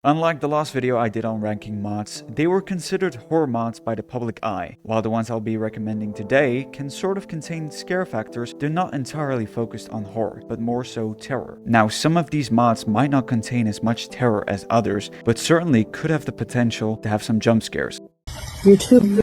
Unlike the last video I did on ranking mods, they were considered horror mods by the public eye, while the ones I'll be recommending today can sort of contain scare factors. They're not entirely focused on horror, but more so terror. Now, some of these mods might not contain as much terror as others, but certainly could have the potential to have some jump scares. YouTube.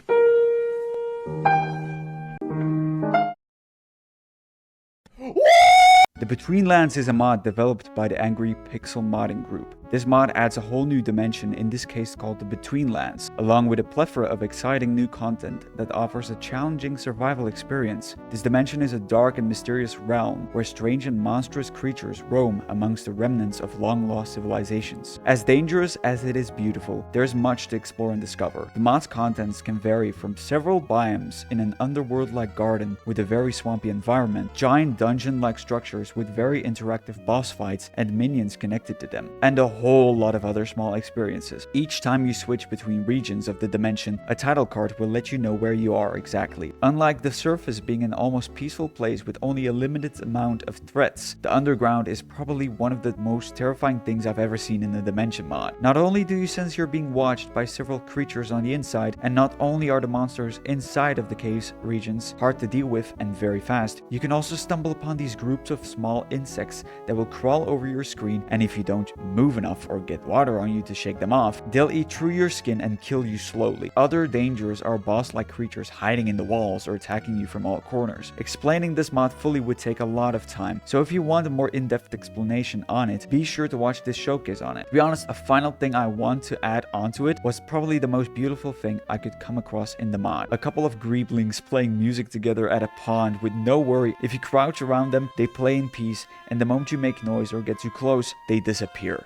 The Between Lands is a mod developed by the Angry Pixel modding group. This mod adds a whole new dimension, in this case called the Between Lands, along with a plethora of exciting new content that offers a challenging survival experience. This dimension is a dark and mysterious realm where strange and monstrous creatures roam amongst the remnants of long-lost civilizations. As dangerous as it is beautiful, there's much to explore and discover. The mod's contents can vary from several biomes in an underworld-like garden with a very swampy environment, giant dungeon-like structures with very interactive boss fights and minions connected to them, and a whole lot of other small experiences. Each time you switch between regions of the dimension, a title card will let you know where you are exactly. Unlike the surface being an almost peaceful place with only a limited amount of threats, the underground is probably one of the most terrifying things I've ever seen in a dimension mod. Not only do you sense you're being watched by several creatures on the inside, and not only are the monsters inside of the cave's regions hard to deal with and very fast, you can also stumble upon these groups of small insects that will crawl over your screen, and if you don't move enough or get water on you to shake them off, they'll eat through your skin and kill you slowly. Other dangers are boss-like creatures hiding in the walls or attacking you from all corners. Explaining this mod fully would take a lot of time, so if you want a more in-depth explanation on it, be sure to watch this showcase on it. To be honest, a final thing I want to add onto it was probably the most beautiful thing I could come across in the mod. A couple of greeblings playing music together at a pond with no worry. If you crouch around them, they play in peace, and the moment you make noise or get too close, they disappear.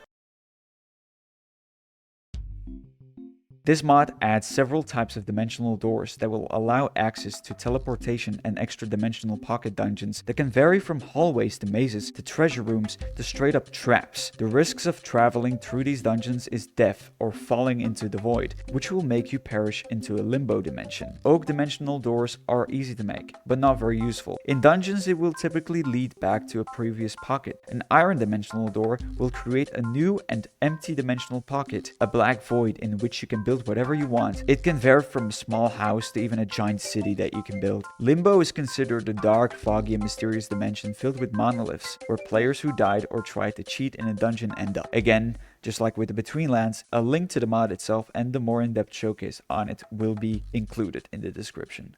This mod adds several types of dimensional doors that will allow access to teleportation and extra dimensional pocket dungeons that can vary from hallways to mazes to treasure rooms to straight up traps. The risks of traveling through these dungeons is death or falling into the void, which will make you perish into a limbo dimension. Oak dimensional doors are easy to make, but not very useful. In dungeons, it will typically lead back to a previous pocket. An iron dimensional door will create a new and empty dimensional pocket, a black void in which you can build whatever you want. It can vary from a small house to even a giant city that you can build. Limbo is considered a dark, foggy, and mysterious dimension filled with monoliths, where players who died or tried to cheat in a dungeon end up. Again, just like with the Between Lands, a link to the mod itself and the more in-depth showcase on it will be included in the description.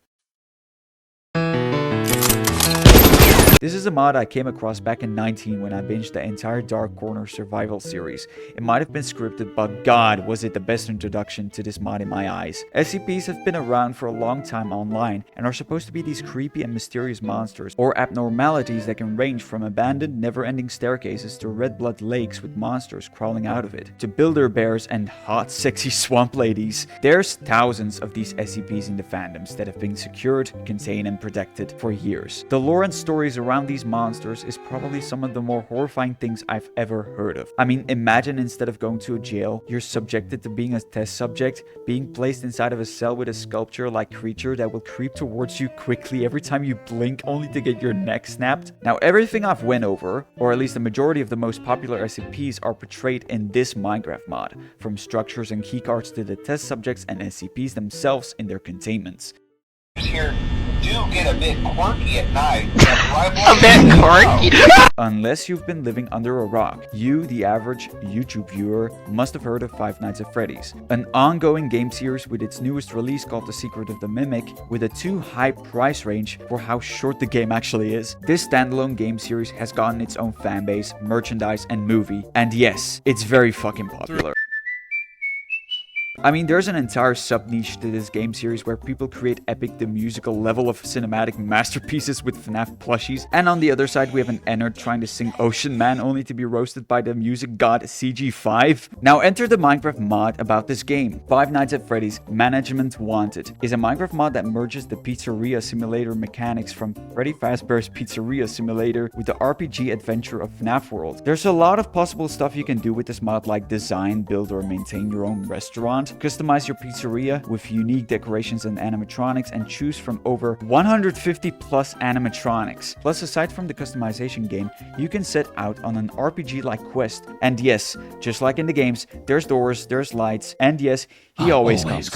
This is a mod I came across back in 2019 when I binged the entire Dark Corner survival series. It might have been scripted, but god, was it the best introduction to this mod in my eyes. SCPs have been around for a long time online and are supposed to be these creepy and mysterious monsters or abnormalities that can range from abandoned never-ending staircases to red blood lakes with monsters crawling out of it, to builder bears and hot sexy swamp ladies. There's thousands of these SCPs in the fandoms that have been secured, contained, and protected for years. The lore and stories around these monsters is probably some of the more horrifying things I've ever heard of. I mean, imagine instead of going to a jail, you're subjected to being a test subject, being placed inside of a cell with a sculpture-like creature that will creep towards you quickly every time you blink only to get your neck snapped. Now, everything I've went over, or at least the majority of the most popular SCPs, are portrayed in this Minecraft mod, from structures and keycards to the test subjects and SCPs themselves in their containments. Here do get a bit quirky at night. A bit quirky. Unless you've been living under a rock, you, the average YouTube viewer, must have heard of Five Nights at Freddy's, an ongoing game series with its newest release called The Secret of the Mimic, with a too high price range for how short the game actually is. This standalone game series has gotten its own fanbase, merchandise, and movie, and yes, it's very fucking popular. I mean, there's an entire sub-niche to this game series where people create epic the musical level of cinematic masterpieces with FNAF plushies, and on the other side we have an Ennard trying to sing Ocean Man only to be roasted by the music god CG5. Now enter the Minecraft mod about this game. Five Nights at Freddy's Management Wanted is a Minecraft mod that merges the pizzeria simulator mechanics from Freddy Fazbear's Pizzeria Simulator with the RPG adventure of FNAF World. There's a lot of possible stuff you can do with this mod, like design, build, or maintain your own restaurant. mod. Customize your pizzeria with unique decorations and animatronics and choose from over 150 plus animatronics. Plus, aside from the customization game, you can set out on an RPG-like quest. And yes, just like in the games, there's doors, there's lights, and yes, he always comes.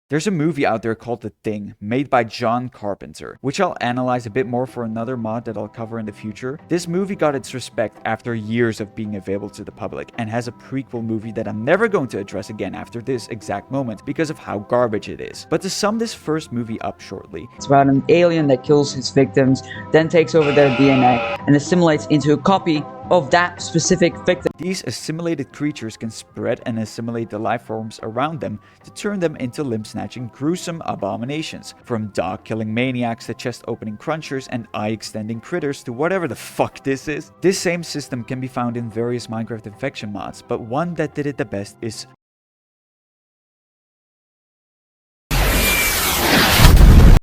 There's a movie out there called The Thing, made by John Carpenter, which I'll analyze a bit more for another mod that I'll cover in the future. This movie got its respect after years of being available to the public, and has a prequel movie that I'm never going to address again after this exact moment because of how garbage it is. But to sum this first movie up shortly, it's about an alien that kills his victims, then takes over their DNA and assimilates into a copy of that specific victim. These assimilated creatures can spread and assimilate the life forms around them to turn them into limb-snatching, gruesome abominations. From dog-killing maniacs to chest-opening crunchers and eye-extending critters to whatever the fuck this is. This same system can be found in various Minecraft infection mods, but one that did it the best is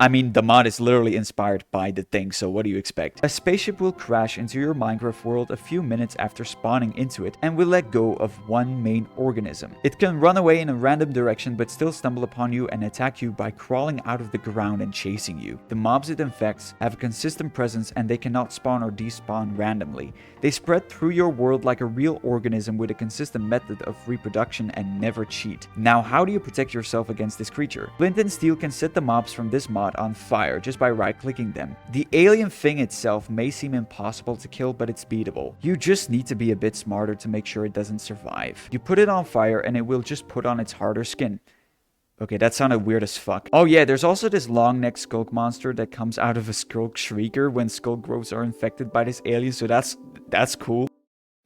I mean, the mod is literally inspired by The Thing, so what do you expect? A spaceship will crash into your Minecraft world a few minutes after spawning into it and will let go of one main organism. It can run away in a random direction but still stumble upon you and attack you by crawling out of the ground and chasing you. The mobs it infects have a consistent presence and they cannot spawn or despawn randomly. They spread through your world like a real organism with a consistent method of reproduction and never cheat. Now, how do you protect yourself against this creature? Flint and Steel can set the mobs from this mod on fire just by right-clicking them. The alien thing itself may seem impossible to kill, but it's beatable. You just need to be a bit smarter to make sure it doesn't survive. You put it on fire and it will just put on its harder skin. Okay, that sounded weird as fuck. Oh yeah, there's also this long-necked skulk monster that comes out of a skulk shrieker when skull growths are infected by this alien, so that's cool.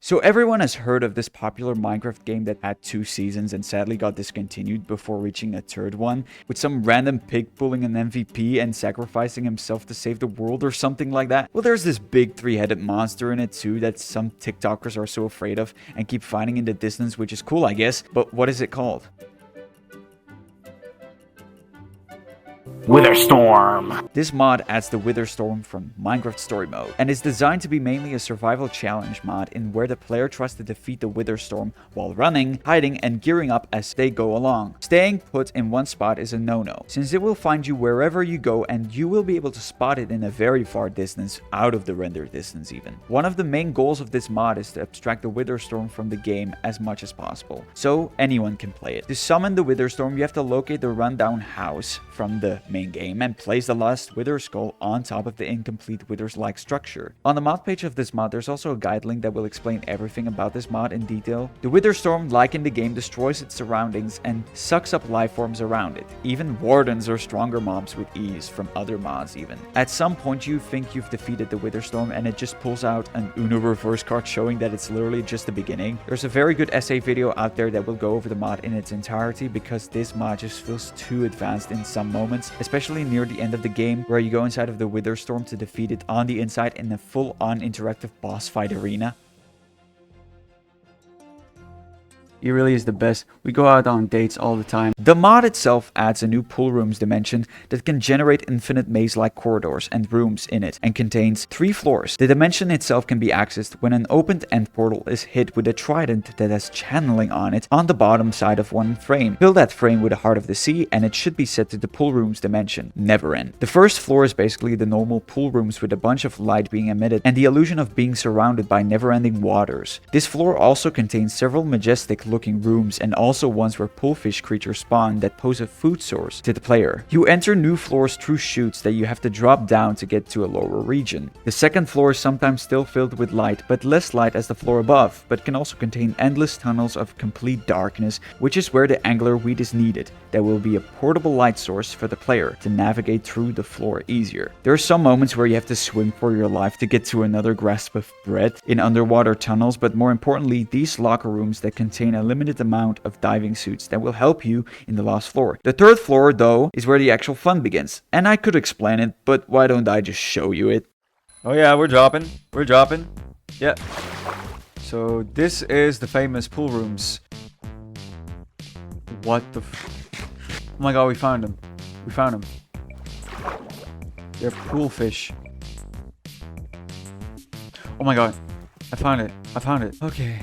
So everyone has heard of this popular Minecraft game that had 2 seasons and sadly got discontinued before reaching a 3rd one, with some random pig pulling an MVP and sacrificing himself to save the world or something like that. Well, there's this big 3-headed monster in it too that some TikTokers are so afraid of and keep finding in the distance, which is cool, I guess. But what is it called? Witherstorm. This mod adds the Witherstorm from Minecraft Story Mode, and is designed to be mainly a survival challenge mod in where the player tries to defeat the Witherstorm while running, hiding, and gearing up as they go along. Staying put in one spot is a no-no, since it will find you wherever you go and you will be able to spot it in a very far distance, out of the render distance even. One of the main goals of this mod is to abstract the Witherstorm from the game as much as possible, so anyone can play it. To summon the Witherstorm, you have to locate the rundown house from the main game and place the last Wither skull on top of the incomplete Withers-like structure. On the mod page of this mod, there's also a guide link that will explain everything about this mod in detail. The Witherstorm, like in the game, destroys its surroundings and sucks up life forms around it, even wardens or stronger mobs with ease from other mods even. At some point you think you've defeated the Witherstorm and it just pulls out an Uno reverse card showing that it's literally just the beginning. There's a very good essay video out there that will go over the mod in its entirety because this mod just feels too advanced in some moments, especially near the end of the game where you go inside of the Witherstorm to defeat it on the inside in a full-on interactive boss fight arena. He really is the best. We go out on dates all the time. The mod itself adds a new pool rooms dimension that can generate infinite maze-like corridors and rooms in it and contains 3 floors. The dimension itself can be accessed when an opened end portal is hit with a trident that has channeling on it on the bottom side of one frame. Fill that frame with a Heart of the Sea and it should be set to the pool rooms dimension. Never end. The first floor is basically the normal pool rooms with a bunch of light being emitted and the illusion of being surrounded by never-ending waters. This floor also contains several majestic looking rooms and also ones where poolfish creatures spawn that pose a food source to the player. You enter new floors through chutes that you have to drop down to get to a lower region. The second floor is sometimes still filled with light, but less light as the floor above, but can also contain endless tunnels of complete darkness, which is where the angler weed is needed. There will be a portable light source for the player to navigate through the floor easier. There are some moments where you have to swim for your life to get to another grasp of bread in underwater tunnels, but more importantly, these locker rooms that contain a limited amount of diving suits that will help you in the last floor. The third floor, though, is where the actual fun begins. And I could explain it, but why don't I just show you it? Oh yeah, we're dropping. We're dropping. Yeah. So this is the famous pool rooms. What the Oh my god, we found them. We found them. They're pool fish. Oh my god. I found it. I found it. Okay.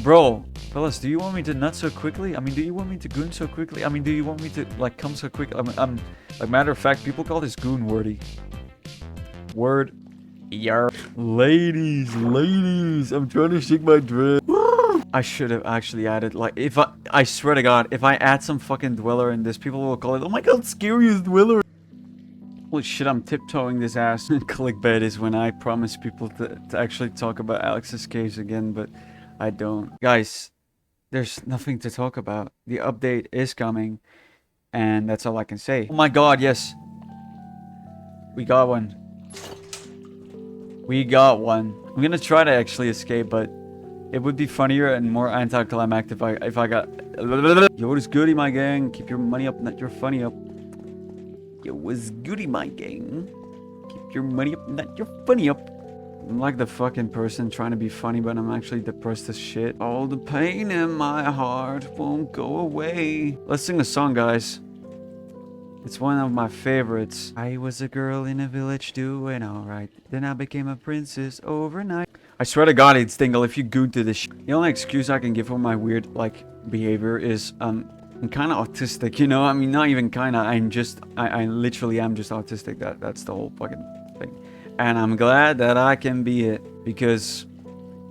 Bro, Fellas, do you want me to nut so quickly? I mean, do you want me to goon so quickly? I mean, do you want me to, like, come so quick? I'm like, matter of fact, people call this goon wordy. Word. Yar. Ladies, I'm trying to shake my dress. I should have actually added, like, I swear to God, if I add some fucking dweller in this, people will call it, oh my God, scariest dweller. Holy shit, I'm tiptoeing this ass. Clickbait is when I promise people to actually talk about Alex's case again, but I don't. Guys, there's nothing to talk about. The update is coming, and that's all I can say. Oh my God, yes. We got one. We got one. I'm gonna try to actually escape, but it would be funnier and more anticlimactic if I got... Yo, what is goody, my gang? Keep your money up, not your funny up. Yo, what's goody, my gang? Keep your money up, not your funny up. I'm like the fucking person trying to be funny, but I'm actually depressed as shit. All the pain in my heart won't go away. Let's sing a song, guys. It's one of my favorites. I was a girl in a village doing alright. Then I became a princess overnight. I swear to God, it's Dingle, if you goon to this shit. The only excuse I can give for my weird, like, behavior is, I'm kind of autistic, you know? I mean, not even kind of, I literally am just autistic. That's the whole fucking thing. And I'm glad that I can be it, because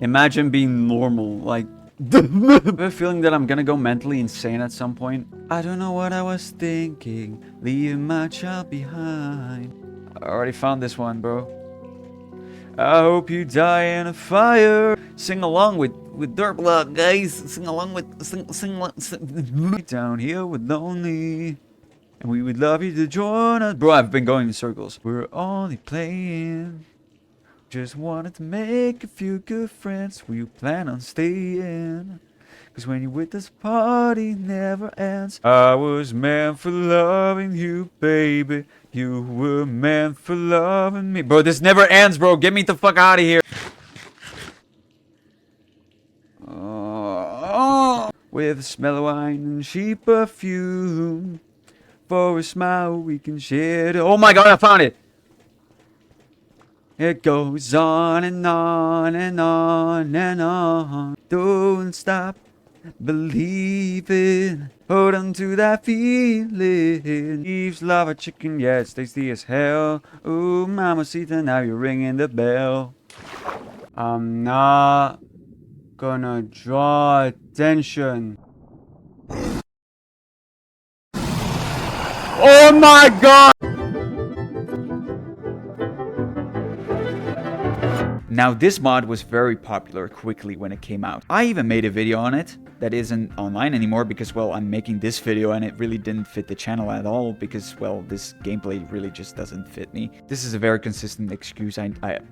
imagine being normal, like, I have a feeling that I'm gonna go mentally insane at some point. I don't know what I was thinking, leaving my child behind. I already found this one, bro. I hope you die in a fire. Sing along with Dirtblock, guys. Sing along with sing down here with lonely. And we would love you to join us. Bro, I've been going in circles. We're only playing. Just wanted to make a few good friends. Will you plan on staying? Cause when you're with this party never ends. I was meant for loving you, baby. You were meant for loving me. Bro, this never ends, bro. Get me the fuck out of here. With a smell of wine and cheap perfume. For a smile we can share. Oh my God, I found it. It goes on and on and on and on. Don't stop believing. Hold on to that feeling. Eve's lava chicken, yeah, it's tasty as hell. Ooh, mamacita, now you're ringing the bell. I'm not gonna draw attention. Oh my God! Now, this mod was very popular quickly when it came out. I even made a video on it that isn't online anymore because, well, I'm making this video and it really didn't fit the channel at all because, well, this gameplay really just doesn't fit me. This is a very consistent excuse.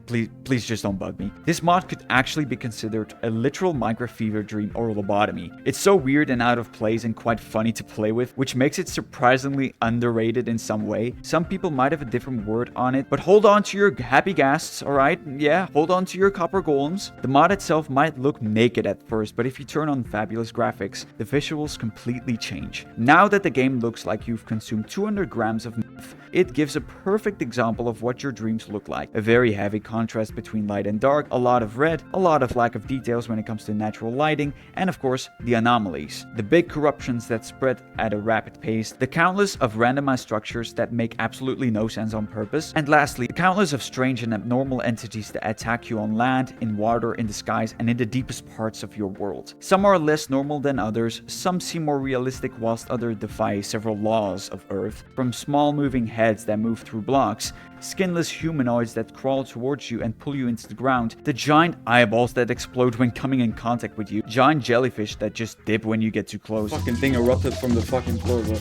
Please just don't bug me. This mod could actually be considered a literal Minecraft fever dream or lobotomy. It's so weird and out of place and quite funny to play with, which makes it surprisingly underrated in some way. Some people might have a different word on it, but hold on to your happy ghasts, alright? Yeah, hold on to your copper golems. The mod itself might look naked at first, but if you turn on fabulous graphics, the visuals completely change. Now that the game looks like you've consumed 200 grams of meth, it gives a perfect example of what your dreams look like. A very heavy contrast between light and dark, a lot of red, a lot of lack of details when it comes to natural lighting, and of course, the anomalies. The big corruptions that spread at a rapid pace, the countless of randomized structures that make absolutely no sense on purpose, and lastly, the countless of strange and abnormal entities that attack you on land, in water, in the skies, and in the deepest parts of your world. Some are less normal than others, some seem more realistic whilst others defy several laws of Earth, from small moving heads that move through blocks, skinless humanoids that crawl towards you and pull you into the ground, the giant eyeballs that explode when coming in contact with you, giant jellyfish that just dip when you get too close. Fucking thing erupted from the fucking floor, bro.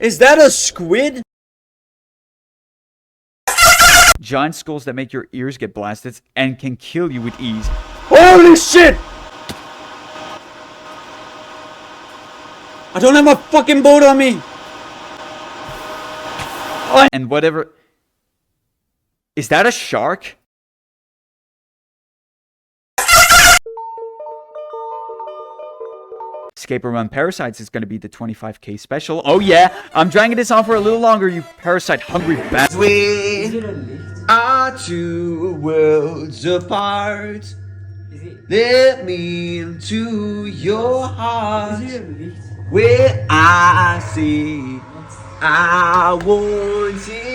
Is that a squid? Giant skulls that make your ears get blasted and can kill you with ease. Holy shit! I don't have a fucking boat on me! Oh, and whatever... Is that a shark? Escape and Run Parasites is gonna be the 25k special. Oh yeah, I'm dragging this on for a little longer, you parasite hungry bastard. We are two worlds apart. Is it Let me into your heart where I say I want it.